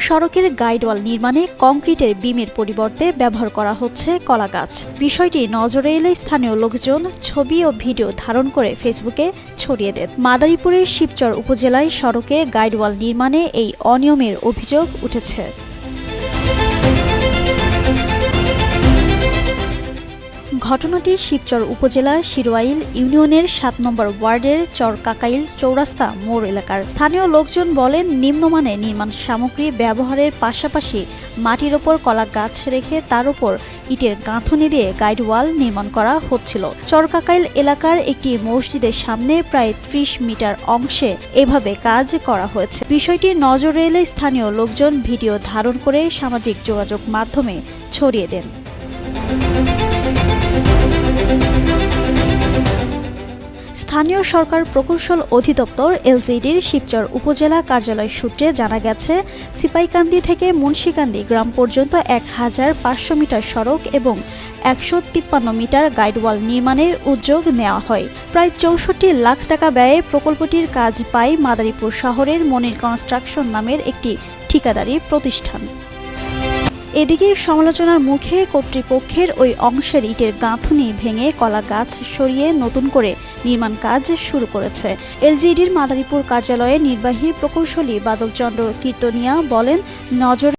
সড়কের গাইডওয়াল নির্মাণে কংক্রিটের বিমের পরিবর্তে ব্যবহার করা হচ্ছে কলা গাছ। বিষয়টি নজরে এলে স্থানীয় লোকজন ছবি ও ভিডিও ধারণ করে ফেসবুকে ছড়িয়ে দেন। মাদারীপুরের শিবচর উপজেলায় সড়কে গাইডওয়াল নির্মাণে এই অনিয়মের অভিযোগ উঠেছে। ঘটনাটি শিবচর উপজেলার শিরোয়াইল ইউনিয়নের ৭ নম্বর ওয়ার্ডের চরকাকাইল চৌরাস্তা মোড় এলাকার। স্থানীয় লোকজন বলেন, নিম্নমানের নির্মাণ সামগ্রী ব্যবহারের পাশাপাশি মাটির ওপর কলা গাছ রেখে তার উপর ইটের গাঁথনি দিয়ে গাইডওয়াল নির্মাণ করা হচ্ছিল। চরকাকাইল এলাকার একটি মসজিদের সামনে প্রায় ৩০ মিটার অংশে এভাবে কাজ করা হয়েছে। বিষয়টি নজরে এলে স্থানীয় লোকজন ভিডিও ধারণ করে সামাজিক যোগাযোগ মাধ্যমে ছড়িয়ে দেন। স্থানীয় সরকার প্রকৌশল অধিদপ্তর এলজিইডির শিবচর উপজেলা কার্যালয় সূত্রে জানা গেছে, সিপাইকান্দি থেকে মুন্সিকান্দি গ্রাম পর্যন্ত ১৫০০ মিটার সড়ক এবং ১৫৩ মিটার গাইডওয়াল নির্মাণের উদ্যোগ নেওয়া হয়। প্রায় ৬৪ লাখ টাকা ব্যয়ে প্রকল্পটির কাজ পায় মাদারীপুর শহরের মনির কনস্ট্রাকশন নামের একটি ঠিকাদারি প্রতিষ্ঠান। এদিকে সমালোচনার মুখে কর্তৃপক্ষের ওই অংশের ইটের গাঁথনি ভেঙে কলা গাছ সরিয়ে নতুন করে নির্মাণ কাজ শুরু করেছে। এলজিইডির মাদারীপুর কার্যালয়ের নির্বাহী প্রকৌশলী বাদল চন্দ্র কীর্তনিয়া বলেন, নজরে